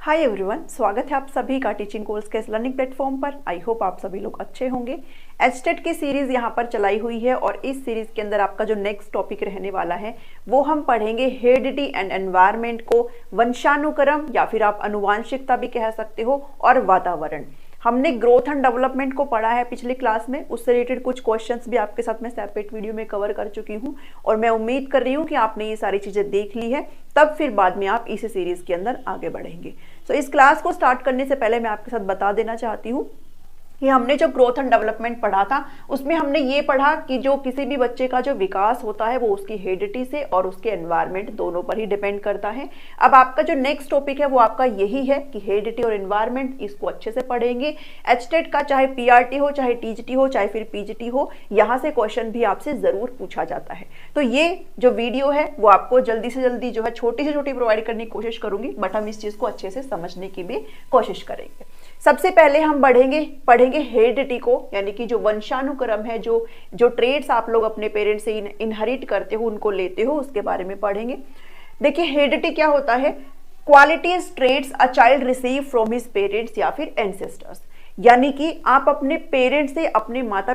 Hi everyone, स्वागत है आप सभी का टीचिंग कोर्स के इस लर्निंग प्लेटफॉर्म पर। आई होप आप सभी लोग अच्छे होंगे। एचटेट की सीरीज यहाँ पर चलाई हुई है और इस सीरीज के अंदर आपका जो नेक्स्ट टॉपिक रहने वाला है वो हम पढ़ेंगे हेरिडिटी एंड एनवायरनमेंट को, वंशानुक्रम या फिर आप आनुवांशिकता भी कह सकते हो, और वातावरण। हमने ग्रोथ एंड डेवलपमेंट को पढ़ा है पिछली क्लास में, उससे रिलेटेड कुछ क्वेश्चंस भी आपके साथ मैं सेपरेट वीडियो में कवर कर चुकी हूँ और मैं उम्मीद कर रही हूँ कि आपने ये सारी चीजें देख ली है, तब फिर बाद में आप इसी सीरीज के अंदर आगे बढ़ेंगे। तो इस क्लास को स्टार्ट करने से पहले मैं आपके साथ बता देना चाहती हूँ कि हमने जो ग्रोथ एंड डेवलपमेंट पढ़ा था उसमें हमने ये पढ़ा कि जो किसी भी बच्चे का जो विकास होता है वो उसकी हेरिडिटी से और उसके एनवायरनमेंट दोनों पर ही डिपेंड करता है। अब आपका जो नेक्स्ट टॉपिक है वो आपका यही है कि हेरिडिटी और एनवायरनमेंट, इसको अच्छे से पढ़ेंगे। एचटेट का चाहे पीआरटी हो, चाहे टीजीटी हो, चाहे फिर पीजीटी हो, यहाँ से क्वेश्चन भी आपसे जरूर पूछा जाता है। तो ये जो वीडियो है वो आपको जल्दी से जल्दी जो है छोटी से छोटी प्रोवाइड करने की कोशिश करूंगी, बट हम इस चीज को अच्छे से समझने की भी कोशिश करेंगे। सबसे पहले हम पढ़ेंगे हेरिडिटी को, यानी कि जो वंशानुक्रम है, जो ट्रेड्स आप लोग अपने पेरेंट्स से इनहेरिट करते हो, उनको लेते हो, उसके बारे में पढ़ेंगे। देखिए हेरिडिटी क्या होता है। Qualities traits a child receive from his parents या फिर एंसेस्टर्स, यानी कि आप अपने पेरेंट्स से, अपने माता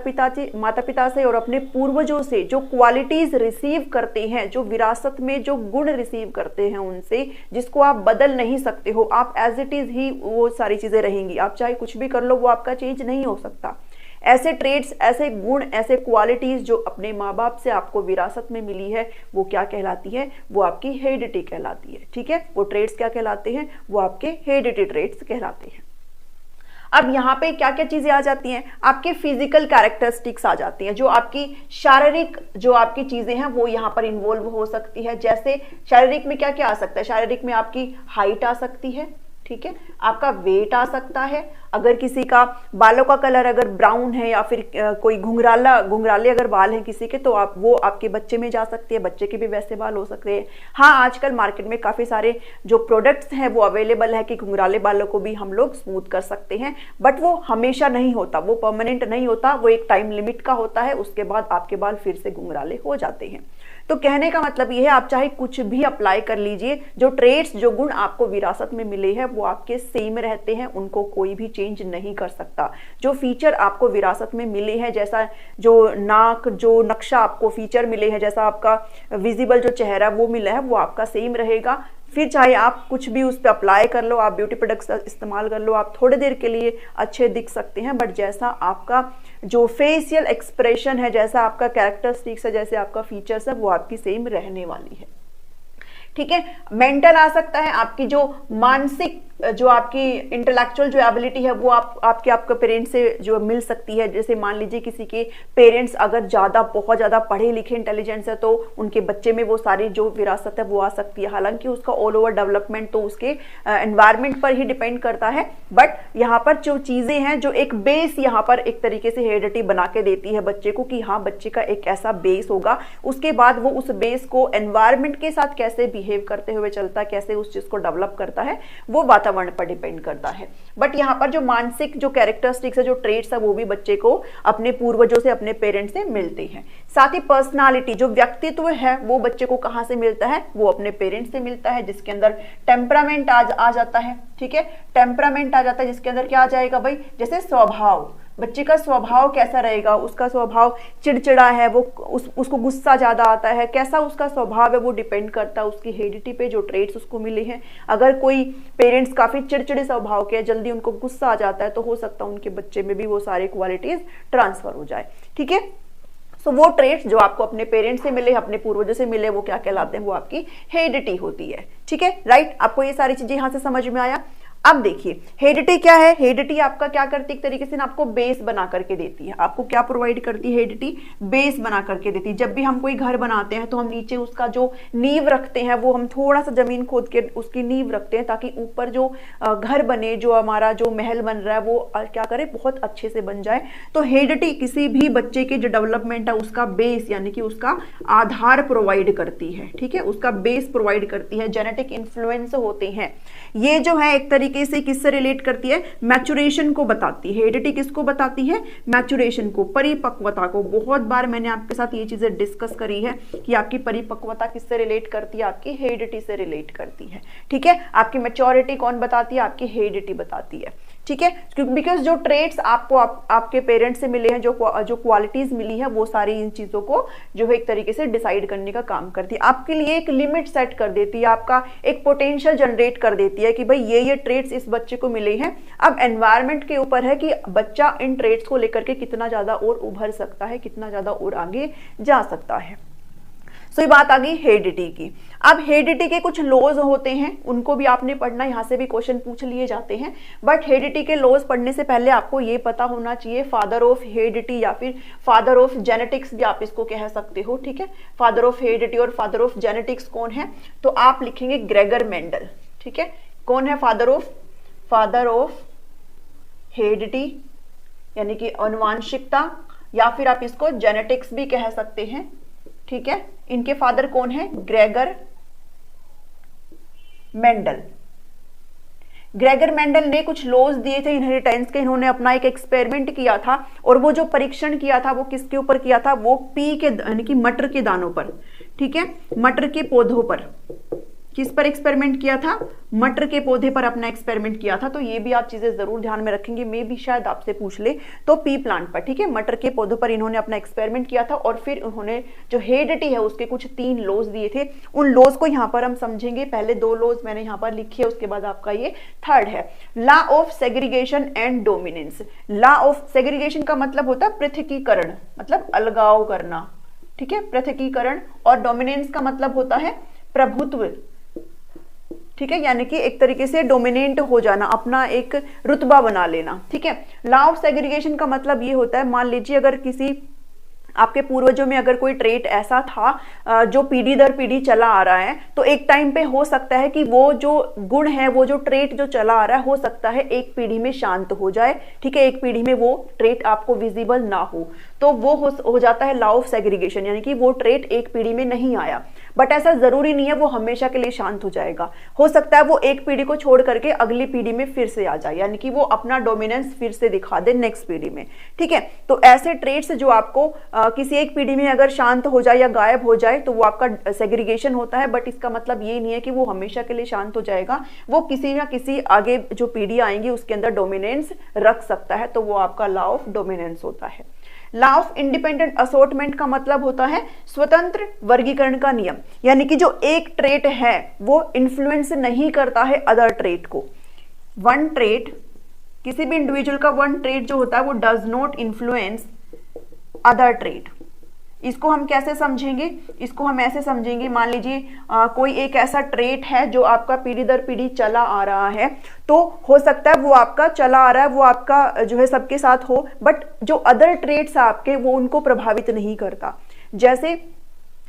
पिता से और अपने पूर्वजों से जो क्वालिटीज रिसीव करते हैं, जो विरासत में जो गुण रिसीव करते हैं उनसे, जिसको आप बदल नहीं सकते हो, आप एज इट इज ही वो सारी चीजें रहेंगी। आप चाहे कुछ भी कर लो, वो आपका चेंज नहीं हो सकता। ऐसे ट्रेड्स, ऐसे गुण, ऐसे क्वालिटीज जो अपने माँ बाप से आपको विरासत में मिली है, वो क्या कहलाती है? वो आपकी हेरिडिटी कहलाती है। ठीक है, वो ट्रेड्स क्या कहलाते हैं? वो आपके हेरिडिटी ट्रेड्स कहलाते हैं। अब यहाँ पे क्या क्या चीजें आ जाती हैं? आपके फिजिकल कैरेक्टरिस्टिक्स आ जाती हैं, जो आपकी शारीरिक जो आपकी चीजें हैं वो यहाँ पर इन्वॉल्व हो सकती है। जैसे शारीरिक में क्या क्या आ सकता है? शारीरिक में आपकी हाइट आ सकती है, ठीक है, आपका वेट आ सकता है। अगर किसी का बालों का कलर अगर ब्राउन है या फिर कोई घुंघराले अगर बाल हैं किसी के, तो वो आपके बच्चे में जा सकती है, बच्चे के भी वैसे बाल हो सकते हैं। हाँ, आजकल मार्केट में काफी सारे जो प्रोडक्ट्स हैं वो अवेलेबल है कि घुंघराले बालों को भी हम लोग स्मूथ कर सकते हैं, बट वो हमेशा नहीं होता, वो परमानेंट नहीं होता, वो एक टाइम लिमिट का होता है, उसके बाद आपके बाल फिर से घुंघराले हो जाते हैं। तो कहने का मतलब ये है, आप चाहे कुछ भी अप्लाई कर लीजिए, जो ट्रेड्स, जो गुण आपको विरासत में मिले हैं वो आपके सेम रहते हैं, उनको कोई भी चेंज नहीं कर सकता। जो फीचर आपको विरासत में मिले हैं, जैसा जो नाक, जो नक्शा आपको फीचर मिले हैं, जैसा आपका विजिबल जो चेहरा वो मिला है, वो आपका सेम रहेगा। फिर चाहे आप कुछ भी उस पर अप्लाई कर लो, आप ब्यूटी प्रोडक्ट्स इस्तेमाल कर लो, आप थोड़ी देर के लिए अच्छे दिख सकते हैं, बट जैसा आपका जो फेशियल एक्सप्रेशन है, जैसा आपका कैरेक्टरिस्टिक्स है, जैसे आपका फीचर्स है, वो आपकी सेम रहने वाली है। ठीक है, मेंटल आ सकता है, आपकी जो मानसिक, जो आपकी इंटेलेक्चुअल जो एबिलिटी है वो आपके पेरेंट्स से जो मिल सकती है। जैसे मान लीजिए किसी के पेरेंट्स अगर बहुत ज्यादा पढ़े लिखे इंटेलिजेंस है, तो उनके बच्चे में वो सारी जो विरासत है वो आ सकती है। हालांकि उसका ऑल ओवर डेवलपमेंट तो उसके एनवायरमेंट पर ही डिपेंड करता है, बट यहाँ पर जो चीजें हैं, जो एक बेस यहाँ पर एक तरीके से हेरिडिटी बना के देती है बच्चे को, कि हाँ बच्चे का एक ऐसा बेस होगा, उसके बाद वो उस बेस को एनवायरमेंट के साथ कैसे बिहेव करते हुए चलता है, कैसे उस चीज को डेवलप करता है, वो वातावरण पर डिपेंड करता है। बट यहाँ पर जो मानसिक जो कैरेक्टरिस्टिक्स है, जो ट्रेट्स है, वो भी बच्चे को अपने पूर्वजों से, अपने पेरेंट्स से मिलते हैं। साथ ही पर्सनालिटी, जो व्यक्तित्व है, वो बच्चे को कहां से मिलता है? वो अपने पेरेंट्स से मिलता है, जिसके अंदर टेम्परामेंट आ जाता है। ठीक है, टेम्परामेंट आ जाता है, जिसके अंदर क्या आ जाएगा भाई? जैसे स्वभाव, बच्चे का स्वभाव कैसा रहेगा? उसका स्वभाव चिड़चिड़ा है, वो उसको गुस्सा ज्यादा आता है, कैसा उसका स्वभाव है, वो डिपेंड करता है उसकी हेरिडिटी पे, जो ट्रेट्स उसको मिले हैं। अगर कोई पेरेंट्स काफी चिड़चिड़े स्वभाव के, जल्दी उनको गुस्सा आ जाता है, तो हो सकता है उनके बच्चे में भी वो सारे क्वालिटीज ट्रांसफर हो जाए। ठीक है, सो वो ट्रेट्स जो आपको अपने पेरेंट्स से मिले, अपने पूर्वजों से मिले, वो क्या कहलाते हैं? वो आपकी हेरिडिटी होती है। ठीक है, राइट, आपको ये सारी चीजें यहां से समझ में आया। अब देखिए हेरिडिटी क्या है। हेरिडिटी आपका क्या करती है? एक तरीके से ना आपको बेस बना करके देती है। आपको क्या प्रोवाइड करती है हेरिडिटी? बेस बना करके देती है। जब भी हम कोई घर बनाते हैं तो हम नीचे उसका जो नींव रखते हैं, वो हम थोड़ा सा जमीन खोद के उसकी नींव रखते हैं, ताकि ऊपर जो घर बने, जो हमारा जो महल बन रहा है, वो क्या करे? बहुत अच्छे से बन जाए। तो हेरिडिटी किसी भी बच्चे के जो डेवलपमेंट है उसका बेस, यानी कि उसका आधार प्रोवाइड करती है। ठीक है, उसका बेस प्रोवाइड करती है। जेनेटिक इन्फ्लुएंस होते हैं ये जो है एक तरीके तरीके से किससे रिलेट करती है, मैचुरेशन को बताती है। हेरिडिटी किसको बताती है, मैचुरेशन को, परिपक्वता को। बहुत बार मैंने आपके साथ ये चीजें डिस्कस करी है कि आपकी परिपक्वता किससे रिलेट करती है, आपकी हेरिडिटी से रिलेट करती है। ठीक है, आपकी मैच्योरिटी कौन बताती है, आपकी हेरिडिटी बताती है। ठीक है, क्योंकि बिकॉज जो ट्रेड्स आपको आपके पेरेंट्स से मिले हैं, जो क्वालिटीज मिली है, वो सारी इन चीजों को जो है एक तरीके से डिसाइड करने का काम करती है। आपके लिए एक लिमिट सेट कर देती है, आपका एक पोटेंशियल जनरेट कर देती है कि भाई ये ट्रेड्स इस बच्चे को मिले हैं। अब एनवायरमेंट के ऊपर है कि बच्चा इन ट्रेड्स को लेकर के कितना ज्यादा और उभर सकता है, कितना ज्यादा और आगे जा सकता है। तो ये बात आ गई हेरिडिटी की। अब हेरिडिटी के कुछ लॉज होते हैं, उनको भी आपने पढ़ना, यहां से भी क्वेश्चन पूछ लिए जाते हैं। बट हेरिडिटी के लॉज पढ़ने से पहले आपको ये पता होना चाहिए फादर ऑफ हेरिडिटी या फिर फादर ऑफ जेनेटिक्स भी आप इसको कह सकते हो। ठीक है, फादर ऑफ हेरिडिटी और फादर ऑफ जेनेटिक्स कौन है, तो आप लिखेंगे ग्रेगर मेंडल। ठीक है, कौन है फादर ऑफ हेरिडिटी यानी कि आनुवांशिकता, या फिर आप इसको जेनेटिक्स भी कह सकते हैं। ठीक है, इनके फादर कौन है, ग्रेगर मेंडल। ग्रेगर मेंडल ने कुछ लॉज दिए थे इनहेरिटेंस के। इन्होंने अपना एक एक्सपेरिमेंट किया था, और वो जो परीक्षण किया था वो किसके ऊपर किया था, वो पी के यानी कि मटर के दानों पर। ठीक है, मटर के पौधों पर। किस पर एक्सपेरिमेंट किया था, मटर के पौधे पर अपना एक्सपेरिमेंट किया था। तो ये भी आप चीजें जरूर ध्यान में रखेंगे, मे भी शायद आपसे पूछ ले, तो पी प्लांट पर। ठीक है, मटर के पौधों पर इन्होंने अपना एक्सपेरिमेंट किया था, और फिर उन्होंने जो हेरिडिटी है उसके कुछ 3 लॉज दिए थे। उन लॉज को यहाँ पर हम समझेंगे। पहले 2 लॉज मैंने यहाँ पर लिखे, उसके बाद आपका ये थर्ड है, law of segregation and dominance. Law of segregation का मतलब होता है पृथकीकरण, मतलब अलगाव करना। ठीक है, पृथकीकरण। और डोमिनेंस का मतलब होता है प्रभुत्व। ठीक है, यानी कि एक तरीके से डोमिनेंट हो जाना, अपना एक रुतबा बना लेना। ठीक है, लॉ ऑफ सेग्रीगेशन का मतलब ये होता है, मान लीजिए अगर किसी आपके पूर्वजों में अगर कोई ट्रेट ऐसा था जो पीढ़ी दर पीढ़ी चला आ रहा है, तो एक टाइम पे हो सकता है कि वो जो गुण है, वो जो ट्रेट जो चला आ रहा है, हो सकता है एक पीढ़ी में शांत हो जाए। ठीक है, एक पीढ़ी में वो ट्रेट आपको विजिबल ना हो, तो वो हो जाता है लॉ ऑफ सेग्रीगेशन, यानी कि वो ट्रेट एक पीढ़ी में नहीं आया। बट ऐसा जरूरी नहीं है वो हमेशा के लिए शांत हो जाएगा, हो सकता है वो एक पीढ़ी को छोड़ करके अगली पीढ़ी में फिर से आ जाए, यानी कि वो अपना डोमिनेंस फिर से दिखा दे नेक्स्ट पीढ़ी में। ठीक है, तो ऐसे ट्रेट्स जो आपको किसी एक पीढ़ी में अगर शांत हो जाए या गायब हो जाए, तो वो आपका सेग्रीगेशन होता है। बट इसका मतलब ये नहीं है कि वो हमेशा के लिए शांत हो जाएगा, वो किसी ना किसी आगे जो पीढ़ी आएंगी उसके अंदर डोमिनेंस रख सकता है, तो वो आपका लॉ ऑफ डोमिनेंस होता है। लॉ ऑफ इंडिपेंडेंट असॉर्टमेंट का मतलब होता है स्वतंत्र वर्गीकरण का नियम, यानी कि जो एक ट्रेट है वो इन्फ्लुएंस नहीं करता है अदर ट्रेट को। वन ट्रेट, किसी भी इंडिविजुअल का वन ट्रेट जो होता है वो does not influence other trait. इसको हम कैसे समझेंगे, इसको हम ऐसे समझेंगे, मान लीजिए कोई एक ऐसा ट्रेट है जो आपका पीढ़ी दर पीढ़ी चला आ रहा है, तो हो सकता है वो आपका चला आ रहा है, वो आपका जो है सबके साथ हो, बट जो अदर ट्रेट्स आपके वो उनको प्रभावित नहीं करता। जैसे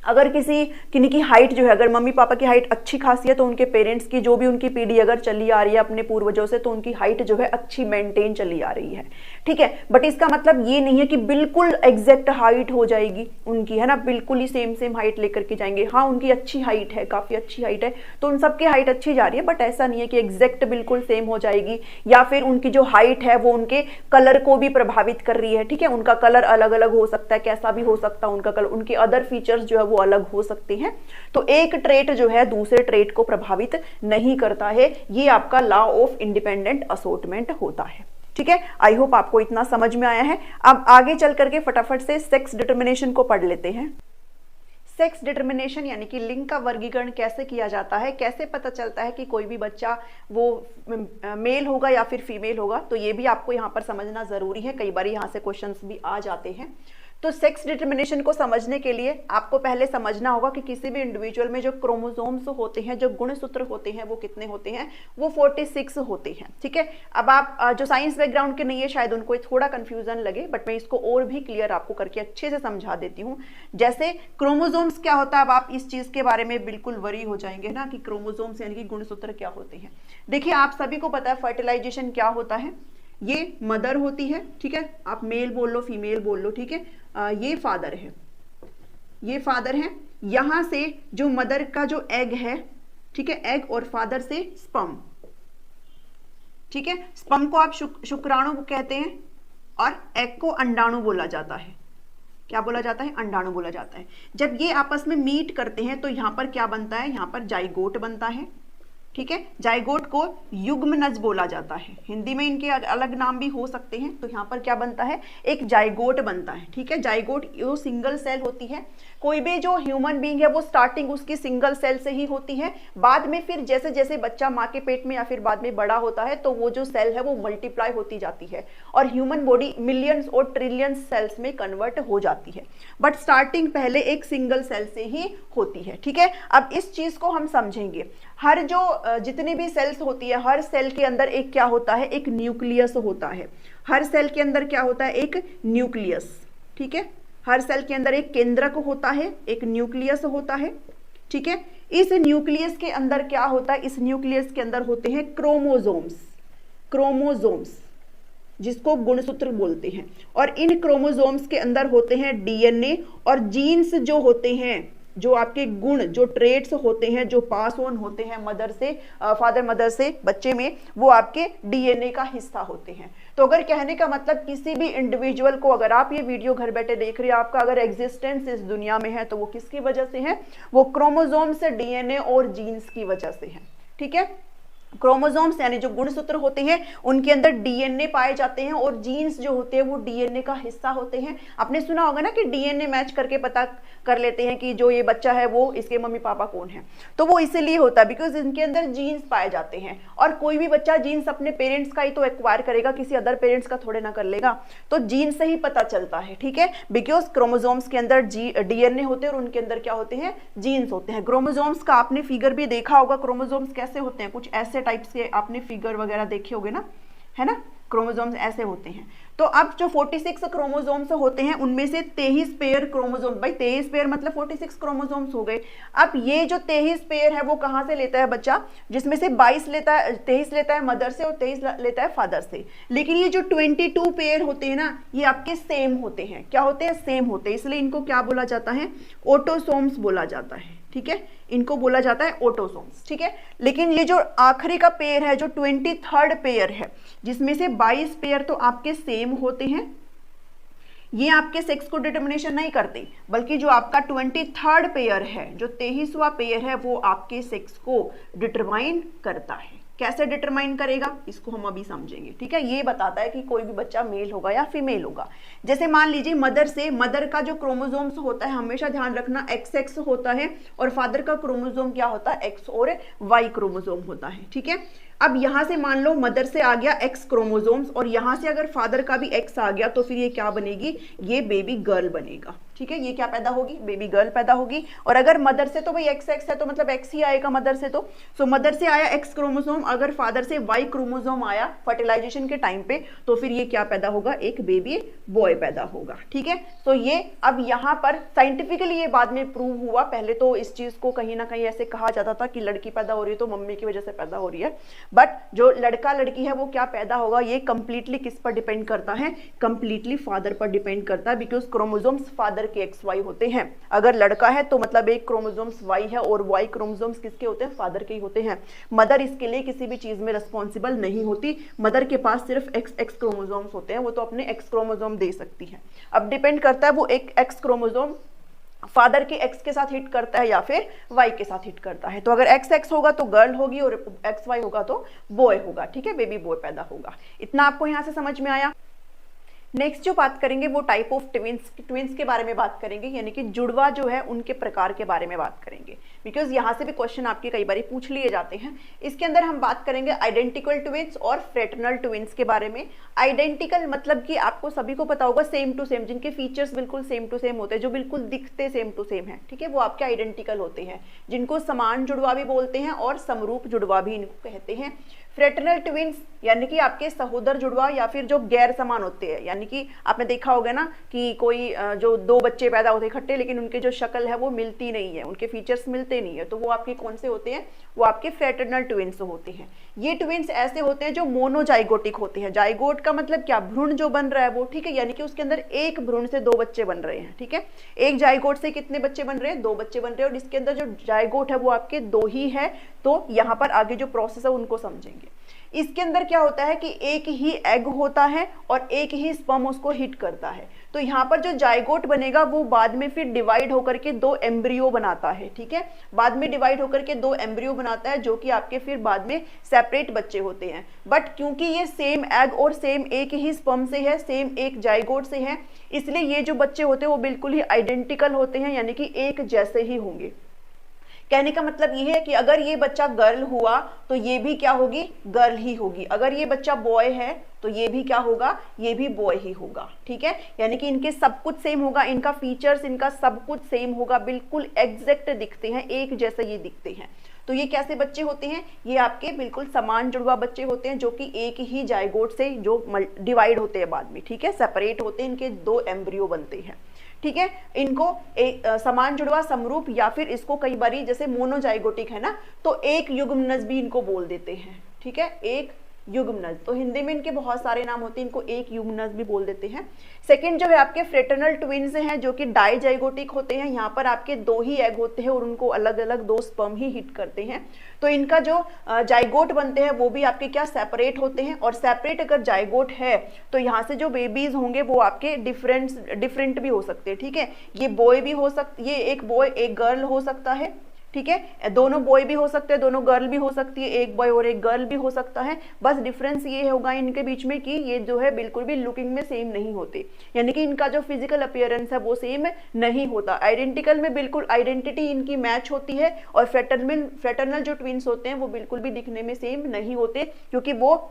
अगर किन्हीं की हाइट जो है, अगर मम्मी पापा की हाइट अच्छी खासी है, तो उनके पेरेंट्स की जो भी उनकी पीढ़ी अगर चली आ रही है अपने पूर्वजों से, तो उनकी हाइट जो है अच्छी मेंटेन चली आ रही है। ठीक है, बट इसका मतलब ये नहीं है कि बिल्कुल एग्जैक्ट हाइट हो जाएगी उनकी, है ना, बिल्कुल ही सेम हाइट लेकर के जाएंगे। हाँ, उनकी अच्छी हाइट है, काफी अच्छी हाइट है, तो उन सबकी हाइट अच्छी जा रही है, बट ऐसा नहीं है कि एग्जैक्ट बिल्कुल सेम हो जाएगी, या फिर उनकी जो हाइट है वो उनके कलर को भी प्रभावित कर रही है। ठीक है, उनका कलर अलग अलग हो सकता है, कैसा भी हो सकता है उनका कलर, उनके अदर फीचर्स जो है वो अलग हो सकते हैं। तो एक ट्रेट जो है दूसरे ट्रेट को प्रभावित नहीं करता है, ये आपका लॉ ऑफ इंडिपेंडेंट असॉर्टमेंट होता है। ठीक है, आई होप आपको इतना समझ में आया है। अब आगे चल करके फटाफट से सेक्स डिटर्मिनेशन को पढ़ लेते हैं। सेक्स डिटर्मिनेशन यानी कि लिंग का वर्गीकरण कैसे किया जाता है, कैसे पता चलता है कि कोई भी बच्चा वो मेल होगा या फिर फीमेल होगा, तो ये भी आपको यहाँ पर समझना जरूरी है, कई बार यहाँ से क्वेश्चंस भी आ जाते हैं। तो सेक्स डिटर्मिनेशन को समझने के लिए आपको पहले समझना होगा कि किसी भी इंडिविजुअल में जो क्रोमोसोम्स होते हैं, जो गुणसूत्र होते हैं, वो कितने होते हैं, वो 46 होते हैं। ठीक है, अब आप जो साइंस बैकग्राउंड के नहीं है शायद उनको थोड़ा कंफ्यूजन लगे, बट मैं इसको और भी क्लियर आपको करके अच्छे से समझा देती हूँ। जैसे क्रोमोसोम्स क्या होता है, अब आप इस चीज के बारे में बिल्कुल वरी हो जाएंगे ना कि क्रोमोसोम्स यानी कि गुणसूत्र क्या होते हैं। देखिए, आप सभी को पता है फर्टिलाइजेशन क्या होता है, ये मदर होती है। ठीक है, आप मेल बोल लो फीमेल बोल लो, ठीक है, ये फादर है, ये फादर है। यहां से जो मदर का जो एग है, ठीक है, एग और फादर से स्पर्म, ठीक है। स्पर्म को आप शुक्राणु कहते हैं और एग को अंडाणु बोला जाता है। क्या बोला जाता है? अंडाणु बोला जाता है। जब ये आपस में मीट करते हैं तो यहां पर क्या बनता है? यहां पर जाइगोट बनता है। ठीक है, जाइगोट को युग्मनज बोला जाता है। हिंदी में इनके अलग नाम भी हो सकते हैं। तो यहाँ पर क्या बनता है? एक जाइगोट बनता है। ठीक है, जाइगोट वो सिंगल सेल होती है। कोई भी जो ह्यूमन बीइंग है वो स्टार्टिंग उसकी सिंगल सेल से ही होती है। बाद में फिर जैसे जैसे बच्चा माँ के पेट में या फिर बाद में बड़ा होता है तो वो जो सेल है वो मल्टीप्लाई होती जाती है और ह्यूमन बॉडी मिलियंस और ट्रिलियंस सेल्स में कन्वर्ट हो जाती है। बट स्टार्टिंग पहले एक सिंगल सेल से ही होती है। ठीक है, अब इस चीज को हम समझेंगे। हर जो जितनी भी सेल्स होती है, हर सेल के अंदर एक क्या होता है? एक न्यूक्लियस होता है। हर सेल के अंदर क्या होता है? एक न्यूक्लियस। ठीक है, हर सेल के अंदर एक केंद्रक होता है, एक न्यूक्लियस होता है। ठीक है, इस न्यूक्लियस के अंदर क्या होता है? इस न्यूक्लियस के अंदर होते हैं क्रोमोसोम्स। क्रोमोसोम्स जिसको गुणसूत्र बोलते हैं। और इन क्रोमोसोम्स के अंदर होते हैं डीएनए और जीन्स जो होते हैं, जो आपके गुण, जो ट्रेट्स होते हैं, जो पास ऑन होते हैं मदर से फादर मदर से बच्चे में, वो आपके डीएनए का हिस्सा होते हैं। तो अगर कहने का मतलब किसी भी इंडिविजुअल को, अगर आप ये वीडियो घर बैठे देख रहे हैं, आपका अगर एग्जिस्टेंस इस दुनिया में है तो वो किसकी वजह से है? वो क्रोमोसोम से, डीएनए और जीन्स की वजह से है। ठीक है, क्रोमोसोम्स यानी जो गुणसूत्र होते हैं उनके अंदर डीएनए पाए जाते हैं और जीन्स जो होते हैं वो डीएनए का हिस्सा होते हैं। आपने सुना होगा ना कि डीएनए मैच करके पता कर लेते हैं कि जो ये बच्चा है वो इसके मम्मी पापा कौन है। तो वो इसीलिए होता है बिकॉज इनके अंदर जीन्स पाए जाते हैं। और कोई भी बच्चा जीन्स अपने पेरेंट्स का ही तो एक्वायर करेगा, किसी अदर पेरेंट्स का थोड़े ना कर लेगा। तो जीन्स से ही पता चलता है। ठीक है, बिकॉज क्रोमोसोम्स के अंदर डीएनए होते हैं और उनके अंदर क्या होते हैं? जीन्स होते हैं। क्रोमोसोम्स का आपने फिगर भी देखा होगा। क्रोमोसोम्स कैसे होते हैं? कुछ ऐसे टाइप्स के आपने फिगर वगैरह देखे होंगे ना, है ना। क्रोमोसोम्स ऐसे होते हैं। तो अब जो 46 क्रोमोसोम्स होते हैं उनमें से 23 पेयर क्रोमोसोम, भाई 23 पेयर मतलब 46 क्रोमोसोम्स हो गए। अब ये जो 23 पेयर है वो कहां से लेता है बच्चा? जिसमें से 23 लेता है मदर से और 23 लेता है फादर से। लेकिन ये जो 22 पेयर होते हैं ना, ये आपके सेम होते हैं। क्या होते हैं? सेम होते हैं। इसलिए इनको क्या बोला जाता है? ऑटोसोम्स बोला जाता है। ठीक है, इनको बोला जाता है ऑटोसोम्स। ठीक है, लेकिन ये जो आखिरी का पेयर है, जो 23rd पेयर है, जिसमें से 22 पेयर तो आपके सेम होते हैं, ये आपके सेक्स को डिटर्मिनेशन नहीं करते, बल्कि जो आपका 23rd पेयर है, जो 23वां पेयर है, वो आपके सेक्स को डिटरमाइन करता है। कैसे डिटरमाइन करेगा इसको हम अभी समझेंगे। ठीक है, ये बताता है कि कोई भी बच्चा मेल होगा या फीमेल होगा। जैसे मान लीजिए मदर का जो क्रोमोसोम्स होता है, हमेशा ध्यान रखना XX होता है और फादर का क्रोमोसोम क्या होता है? X और Y क्रोमोसोम होता है। ठीक है, अब यहां से मान लो मदर से आ गया X क्रोमोसोम्स और यहां से अगर फादर का भी X आ गया तो फिर ये क्या बनेगी? ये बेबी गर्ल बनेगा। ठीक है, ये क्या पैदा होगी? बेबी गर्ल पैदा होगी। और अगर मदर से तो भाई XX है तो मतलब X ही आएगा मदर से। तो सो मदर से आया X क्रोमोसोम, अगर फादर से Y क्रोमोसोम आया फर्टिलाइजेशन के टाइम पे, तो फिर ये क्या पैदा होगा? एक बेबी बॉय पैदा होगा। ठीक है, तो ये अब यहाँ पर साइंटिफिकली ये बाद में प्रूव हुआ। पहले तो इस चीज को कहीं ना कहीं ऐसे कहा जाता था कि लड़की पैदा हो रही है तो मम्मी की वजह से पैदा हो रही है, बट जो लड़का लड़की है वो क्या पैदा होगा ये कंप्लीटली किस पर डिपेंड करता है? कंप्लीटली फादर पर डिपेंड करता है, बिकॉज क्रोमोसोम्स फादर के XY होते हैं। अगर लड़का है तो मतलब एक क्रोमोसोम्स Y है और Y क्रोमोसोम्स किसके होते हैं? फादर के ही होते हैं। मदर इसके लिए किसी भी चीज में रिस्पॉन्सिबल नहीं होती। मदर के पास सिर्फ XX क्रोमोसोम्स होते हैं, वो तो अपने X क्रोमोसोम दे सकती है। अब डिपेंड करता है वो एक X क्रोमोसोम फादर के X के साथ हिट करता है या फिर Y के साथ हिट करता है। तो अगर XX होगा तो गर्ल होगी और XY होगा तो बॉय होगा। ठीक है, बेबी बॉय पैदा होगा। इतना आपको यहां से समझ में आया। नेक्स्ट जो बात करेंगे वो टाइप ऑफ ट्विंस के बारे में बात करेंगे, यानी कि जुड़वा जो है उनके प्रकार के बारे में बात करेंगे, बिकॉज यहाँ से भी क्वेश्चन आपके कई बार पूछ लिए जाते हैं। इसके अंदर हम बात करेंगे आइडेंटिकल ट्विंस और फ्रेटर्नल ट्विंस के बारे में। आइडेंटिकल मतलब कि आपको सभी को पता होगा सेम टू सेम, जिनके फीचर्स बिल्कुल सेम टू सेम होते हैं, जो बिल्कुल दिखते सेम टू सेम है। ठीक है, वो आपके आइडेंटिकल होते हैं, जिनको समान जुड़वा भी बोलते हैं और समरूप जुड़वा भी इनको कहते हैं। फ्रेटर्नल ट्विंस यानी कि आपके सहोदर जुड़वा या फिर जो गैर समान होते हैं, यानी यानी कि आपने देखा होगा ना कि कोई जो दो बच्चे पैदा होते हैं इकट्ठे, लेकिन उनकी जो शक्ल है वो मिलती नहीं है, उनके फीचर्स मिलते नहीं है, तो वो आपके कौन से होते हैं, वो आपके फ्रेटर्नल ट्विंस होते हैं। ये ट्विंस ऐसे होते हैं जो मोनोजाइगोटिक होते हैं। जाइगोट का मतलब क्या, भ्रूण जो बन रहा है वो, ठीक है, यानी कि उसके अंदर एक भ्रूण से दो बच्चे बन रहे हैं, ठीक है। एक जाइगोट से कितने बच्चे बन रहे हैं, दो बच्चे बन रहे हैं, और इसके अंदर जो जाइगोट है वो आपके दो ही है। तो यहाँ पर आगे जो प्रोसेस है उनको समझेंगे। इसके अंदर क्या होता है कि एक ही एग होता है और एक ही स्पर्म उसको हिट करता है। तो यहाँ पर जो जाइगोट बनेगा वो बाद में फिर डिवाइड होकर के दो एम्ब्रियो बनाता है, ठीक है, बाद में डिवाइड होकर के दो एम्ब्रियो बनाता है, जो कि आपके फिर बाद में सेपरेट बच्चे होते हैं। बट क्योंकि ये सेम एग और सेम एक ही स्पर्म से है, सेम एक जाइगोट से है, इसलिए ये जो बच्चे होते हैं वो बिल्कुल ही आइडेंटिकल होते हैं, यानी कि एक जैसे ही होंगे। कहने का मतलब ये है कि अगर ये बच्चा गर्ल हुआ तो ये भी क्या होगी, गर्ल ही होगी। अगर ये बच्चा बॉय है तो ये भी क्या होगा, ये भी बॉय ही होगा, ठीक है। यानी कि इनके सब कुछ सेम होगा, इनका फीचर्स, इनका सब कुछ सेम होगा, बिल्कुल एग्जैक्ट दिखते हैं, एक जैसे ये दिखते हैं। तो ये कैसे बच्चे होते हैं, ये आपके बिल्कुल समान जुड़वा बच्चे होते हैं, जो कि एक ही जाइगोट से जो डिवाइड होते हैं बाद में, ठीक है, सेपरेट होते हैं, इनके दो एम्ब्रियो बनते हैं, ठीक है। इनको एक समान जुड़वा समरूप, या फिर इसको कई बारी जैसे मोनोजाइगोटिक है ना, तो एक युग्मनज भी इनको बोल देते हैं, ठीक है, एक युग्मनज। तो हिंदी में इनके बहुत सारे नाम होते हैं, इनको एक युग्मनज भी बोल देते हैं। सेकंड जो है आपके फ्रेटर्नल ट्विन्स हैं, जो कि डाइजाइगोटिक होते हैं। यहाँ पर आपके दो ही एग होते हैं और उनको अलग अलग दो स्पर्म ही हिट करते हैं। तो इनका जो जाइगोट बनते हैं वो भी आपके क्या, सेपरेट होते हैं। और सेपरेट अगर जाइगोट है तो यहाँ से जो बेबीज होंगे वो आपके डिफरेंट भी हो सकते हैं, ठीक है। ये बॉय भी हो सकते, ये एक बॉय एक गर्ल हो सकता है, ठीक है, दोनों बॉय भी हो सकते हैं, दोनों गर्ल भी हो सकती है, एक बॉय और एक गर्ल भी हो सकता है। बस डिफरेंस ये होगा इनके बीच में कि ये जो है बिल्कुल भी लुकिंग में सेम नहीं होते, यानी कि इनका जो फिजिकल अपीयरेंस है वो सेम नहीं होता। आइडेंटिकल में बिल्कुल आइडेंटिटी इनकी मैच होती है, और फ्रेटर्नल जो ट्विंस होते हैं वो बिल्कुल भी दिखने में सेम नहीं होते, क्योंकि वो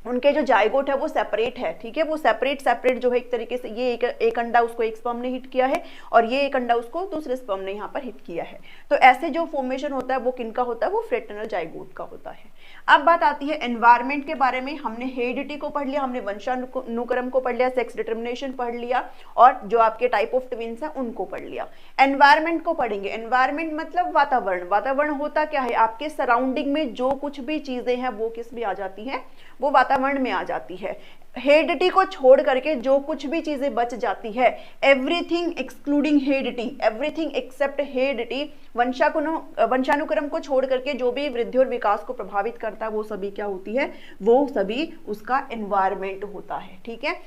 उनके जो जाइगोट है वो सेपरेट है, ठीक है, वो सेपरेट जो है एक तरीके से, ये एक अंडा उसको एक स्पर्म ने हिट किया है और ये एक अंडा उसको दूसरे स्पर्म ने यहाँ पर हिट किया है। तो ऐसे जो फॉर्मेशन होता है वो किनका होता है, वो फ्रेटर्नल जाइगोट का होता है। अब बात आती है एनवायरमेंट के बारे में। हमने हेरिडिटी को पढ़ लिया, हमने वंशानुक्रम को पढ़ लिया, सेक्स डिटर्मिनेशन पढ़ लिया, और जो आपके टाइप ऑफ ट्विंस है उनको पढ़ लिया। एनवायरमेंट को पढ़ेंगे। एनवायरमेंट मतलब वातावरण। वातावरण होता क्या है, आपके सराउंडिंग में जो कुछ भी चीजें हैं वो किस में आ जाती हैं, वो वातावरण में आ जाती है। हेरिडिटी को छोड़ करके जो कुछ भी चीजें बच जाती है, everything excluding heredity, everything except heredity, वंशानुक्रम को छोड़ करके जो भी वृद्धि और विकास को प्रभावित करता है वो सभी क्या होती है, वो सभी उसका एनवायरमेंट होता है, ठीक है।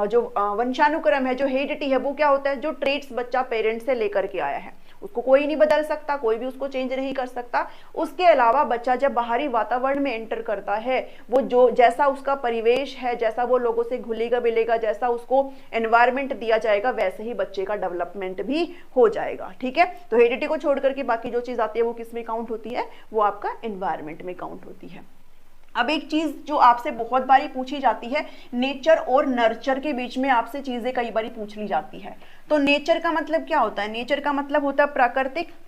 जो वंशानुक्रम है, जो हेरिडिटी है, वो क्या होता है, जो ट्रेट्स बच्चा पेरेंट्स से लेकर के आया है उसको कोई नहीं बदल सकता, कोई भी उसको चेंज नहीं कर सकता। उसके अलावा बच्चा जब बाहरी वातावरण में एंटर करता है, वो जो जैसा उसका परिवेश है, जैसा वो लोगों से घुलेगा मिलेगा, जैसा उसको एनवायरमेंट दिया जाएगा, वैसे ही बच्चे का डेवलपमेंट भी हो जाएगा, ठीक है। तो हेरिडिटी को छोड़ करके बाकी जो चीज आती है वो किस में काउंट होती है, वो आपका एनवायरमेंट में काउंट होती है। अब एक चीज जो आपसे बहुत बारी पूछी जाती है, नेचर और नर्चर के बीच में आपसे चीजें कई बारी पूछ ली जाती है। तो नेचर का मतलब क्या होता है, नेचर का मतलब होता है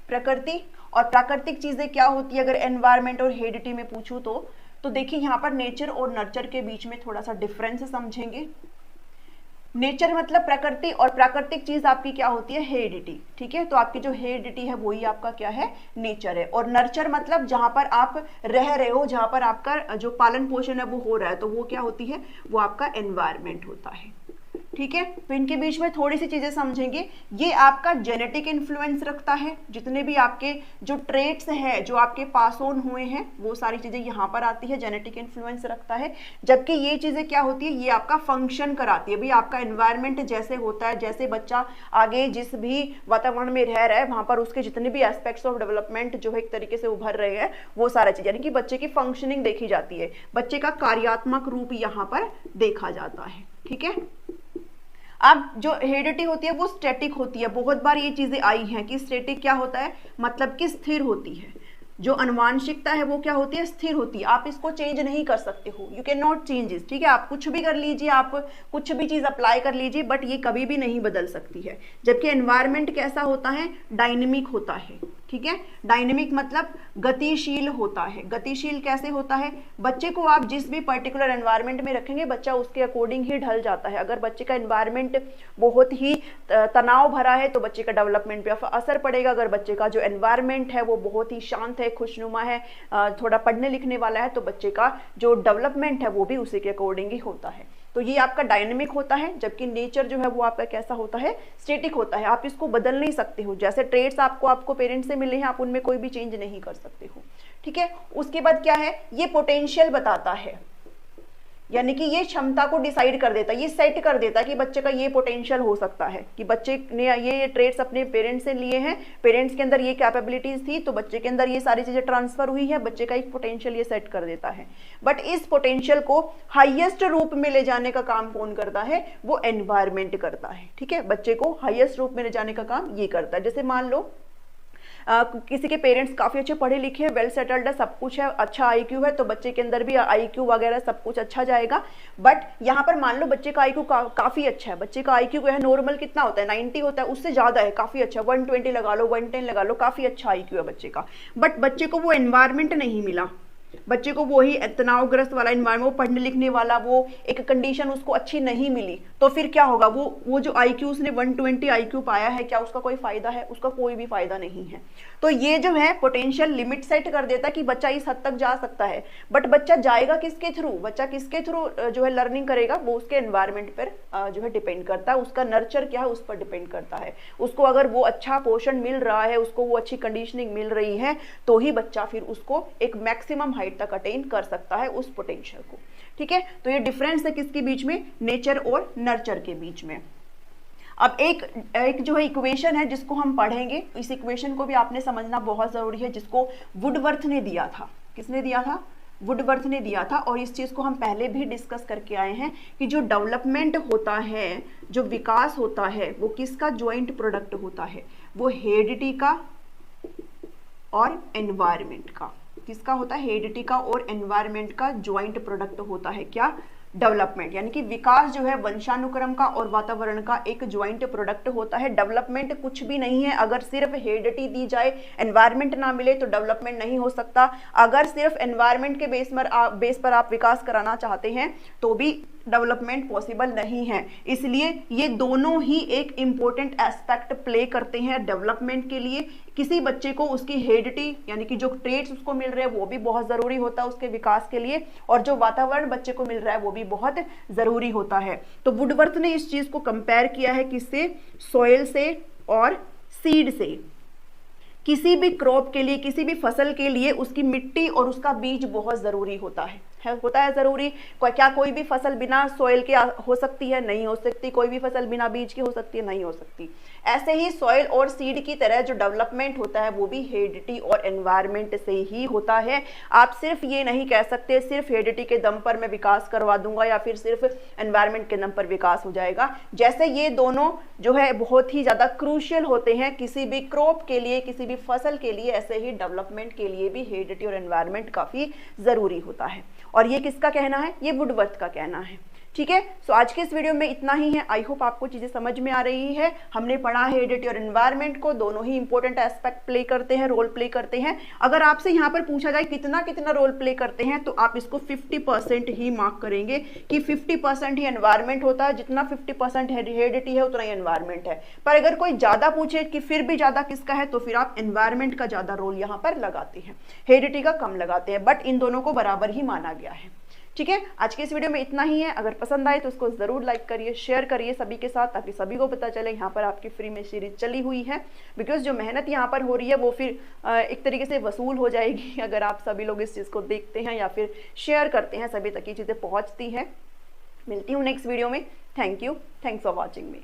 प्रकृति। और प्राकृतिक चीजें क्या होती है, अगर एनवायरमेंट और हेरिडिटी में पूछूं तो देखिए यहाँ पर नेचर और नर्चर के बीच में थोड़ा सा डिफरेंस समझेंगे। नेचर मतलब प्रकृति, और प्राकृतिक चीज आपकी क्या होती है, हेरिडिटी, ठीक है। तो आपकी जो हेरिडिटी है वही आपका क्या है, नेचर है। और नर्चर मतलब जहां पर आप रह रहे हो, जहां पर आपका जो पालन पोषण है वो हो रहा है, तो वो क्या होती है, वो आपका एनवायरमेंट होता है, ठीक है। तो इनके बीच में थोड़ी सी चीजें समझेंगे। ये आपका जेनेटिक इन्फ्लुएंस रखता है, जितने भी आपके जो ट्रेट्स हैं जो आपके पास ऑन हुए हैं वो सारी चीजें यहाँ पर आती है, जेनेटिक इन्फ्लुएंस रखता है। जबकि ये चीजें क्या होती है, ये आपका फंक्शन कराती है। भाई आपका एनवायरमेंट जैसे होता है, जैसे बच्चा आगे जिस भी वातावरण में रह रहा है वहां पर उसके जितने भी एस्पेक्ट्स ऑफ डेवलपमेंट जो है एक तरीके से उभर रहे हैं, वो सारा चीज, यानी कि बच्चे की फंक्शनिंग देखी जाती है, बच्चे का कार्यात्मक रूप यहाँ पर देखा जाता है, ठीक है। अब जो हेरिडिटी होती है वो स्टैटिक होती है। बहुत बार ये चीजें आई हैं कि स्टैटिक क्या होता है, मतलब कि स्थिर होती है। जो अनुवांशिकता है वो क्या होती है, स्थिर होती है, आप इसको चेंज नहीं कर सकते हो, you can not change it, ठीक है, आप कुछ भी कर लीजिए, आप कुछ भी चीज अप्लाई कर लीजिए, बट ये कभी भी नहीं बदल सकती है। जबकि एनवायरमेंट कैसा होता है, डायनेमिक होता है, ठीक है, डायनेमिक मतलब गतिशील होता है। गतिशील कैसे होता है, बच्चे को आप जिस भी पर्टिकुलर एनवायरमेंट में रखेंगे बच्चा उसके अकॉर्डिंग ही ढल जाता है। अगर बच्चे का एनवायरमेंट बहुत ही तनाव भरा है तो बच्चे का डेवलपमेंट पे असर पड़ेगा। अगर बच्चे का जो एनवायरमेंट है वो बहुत ही शांत है, खुशनुमा है, थोड़ा पढ़ने लिखने वाला है, तो बच्चे का जो डेवलपमेंट है वो भी उसी के अकॉर्डिंग ही होता है। तो ये आपका डायनेमिक होता है, जबकि नेचर जो है वो आपका कैसा होता है, स्टैटिक होता है, आप इसको बदल नहीं सकते हो। जैसे ट्रेड्स आपको पेरेंट्स से मिले हैं, आप उनमें कोई भी चेंज नहीं कर सकते हो, ठीक है। उसके बाद क्या है, ये पोटेंशियल बताता है, यानी कि ये क्षमता को डिसाइड कर देता है, ये सेट कर देता है कि बच्चे का ये पोटेंशियल हो सकता है, कि बच्चे ने ये ट्रेड्स अपने पेरेंट्स से लिए हैं, पेरेंट्स के अंदर ये कैपेबिलिटीज थी, तो बच्चे के अंदर ये सारी चीजें ट्रांसफर हुई है, बच्चे का एक पोटेंशियल ये सेट कर देता है। बट इस पोटेंशियल को हाईएस्ट रूप में ले जाने का काम कौन करता है, वो एनवायरमेंट करता है, ठीक है। बच्चे को हाईएस्ट रूप में ले जाने का काम ये करता है। जैसे मान लो किसी के पेरेंट्स काफी अच्छे पढ़े लिखे हैं, वेल सेटल्ड है, सब कुछ है, अच्छा आईक्यू है, तो बच्चे के अंदर भी आईक्यू वगैरह सब कुछ अच्छा जाएगा। बट यहाँ पर मान लो बच्चे का आईक्यू काफी अच्छा है, बच्चे का आईक्यू है नॉर्मल कितना होता है, 90 होता है, उससे ज्यादा है, काफी अच्छा, 120 लगा लो, 110 लगा लो, काफी अच्छा आईक्यू है बच्चे का। बट बच्चे को वो एनवायरमेंट नहीं मिला, बच्चे को वही तनावग्रस्त वाला एनवायरमेंट, वो पढ़ने लिखने वाला वो एक कंडीशन उसको अच्छी नहीं मिली, तो फिर क्या होगा, वो जो आईक्यू उसने 120 आईक्यू पाया है, क्या उसका कोई फायदा है, उसका कोई भी फायदा नहीं है। तो ये जो है पोटेंशियल लिमिट सेट कर देता है कि बच्चा इस हद तक जा सकता है। बट बच्चा जाएगा किसके थ्रू, बच्चा किसके थ्रू जो है लर्निंग करेगा, वो उसके एनवायरमेंट पर जो है डिपेंड करता है, उसका नर्चर क्या है उस पर डिपेंड करता है। उसको अगर वो अच्छा पोषण मिल रहा है, उसको वो अच्छी कंडीशनिंग मिल रही है, तो ही बच्चा फिर उसको एक मैक्सिमम हाइट तक अटेन कर सकता है उस पोटेंशियल को, ठीक है। तो ये डिफरेंस है किसके बीच में, नेचर और नर्चर के बीच में। अब एक जो है इक्वेशन है जिसको हम पढ़ेंगे, इस इक्वेशन को भी आपने समझना बहुत जरूरी है, जिसको वुडवर्थ ने दिया था। किसने दिया था, वुडवर्थ ने दिया था। और इस चीज को हम पहले भी डिस्कस करके आए हैं कि जो डेवलपमेंट होता है, जो विकास होता है, वो किसका ज्वाइंट प्रोडक्ट होता है, वो हेरिडिटी का और एनवायरमेंट का। किसका होता है, हेरिडिटी का और एनवायरमेंट का ज्वाइंट प्रोडक्ट होता है क्या, डेवलपमेंट। यानी कि विकास जो है वंशानुक्रम का और वातावरण का एक ज्वाइंट प्रोडक्ट होता है। डेवलपमेंट कुछ भी नहीं है, अगर सिर्फ हेरिडिटी दी जाए, एनवायरमेंट ना मिले तो डेवलपमेंट नहीं हो सकता। अगर सिर्फ एनवायरमेंट के बेस पर आप विकास कराना चाहते हैं तो भी डेवलपमेंट पॉसिबल नहीं है। इसलिए ये दोनों ही एक इंपॉर्टेंट एस्पेक्ट प्ले करते हैं डेवलपमेंट के लिए। किसी बच्चे को उसकी हेरिडिटी यानी कि जो ट्रेट्स उसको मिल रहे हैं वो भी बहुत जरूरी होता है उसके विकास के लिए, और जो वातावरण बच्चे को मिल रहा है वो भी बहुत जरूरी होता है। तो वुडवर्थ ने इस चीज को कंपेयर किया है किससे, सॉइल से और सीड से। किसी भी क्रॉप के लिए, किसी भी फसल के लिए उसकी मिट्टी और उसका बीज बहुत जरूरी होता है जरूरी। क्या कोई भी फसल बिना सॉइल के हो सकती है, नहीं हो सकती। कोई भी फसल बिना बीज की हो सकती है, नहीं हो सकती। ऐसे ही सॉइल और सीड की तरह जो डेवलपमेंट होता है वो भी हेरिडिटी और एनवायरमेंट से ही होता है। आप सिर्फ ये नहीं कह सकते सिर्फ हेरिडिटी के दम पर मैं विकास करवा दूंगा या फिर सिर्फ एनवायरमेंट के दम पर विकास हो जाएगा। जैसे ये दोनों जो है बहुत ही ज्यादा क्रूशियल होते हैं किसी भी क्रॉप के लिए, किसी भी फसल के लिए, ऐसे ही डेवलपमेंट के लिए भी हेरिडिटी और एनवायरमेंट काफी जरूरी होता है। और ये किसका कहना है, ये वुडवर्थ का कहना है, ठीक है। सो आज के इस वीडियो में इतना ही है। आई होप आपको चीजें समझ में आ रही है। हमने पढ़ा है हेरिडिटी और एनवायरमेंट को, दोनों ही इंपॉर्टेंट एस्पेक्ट प्ले करते हैं, रोल प्ले करते हैं। अगर आपसे यहाँ पर पूछा जाए कितना कितना रोल प्ले करते हैं, तो आप इसको 50% ही मार्क करेंगे कि 50% ही एनवायरमेंट होता है। जितना 50% हेरिडिटी है उतना ही एनवायरमेंट है। पर अगर कोई ज्यादा पूछे कि फिर भी ज्यादा किसका है, तो फिर आप एनवायरमेंट का ज्यादा रोल यहाँ पर लगाते हैं, हेरिडिटी का कम लगाते हैं। बट इन दोनों को बराबर ही माना गया है, ठीक है। आज के इस वीडियो में इतना ही है। अगर पसंद आए तो उसको जरूर लाइक करिए, शेयर करिए सभी के साथ, ताकि सभी को पता चले यहाँ पर आपकी फ्री में सीरीज चली हुई है। बिकॉज जो मेहनत यहाँ पर हो रही है वो फिर एक तरीके से वसूल हो जाएगी अगर आप सभी लोग इस चीज़ को देखते हैं या फिर शेयर करते हैं, सभी तक ये चीज़ें पहुँचती हैं। मिलती हूँ नेक्स्ट वीडियो में। Thank you, thanks for watching me.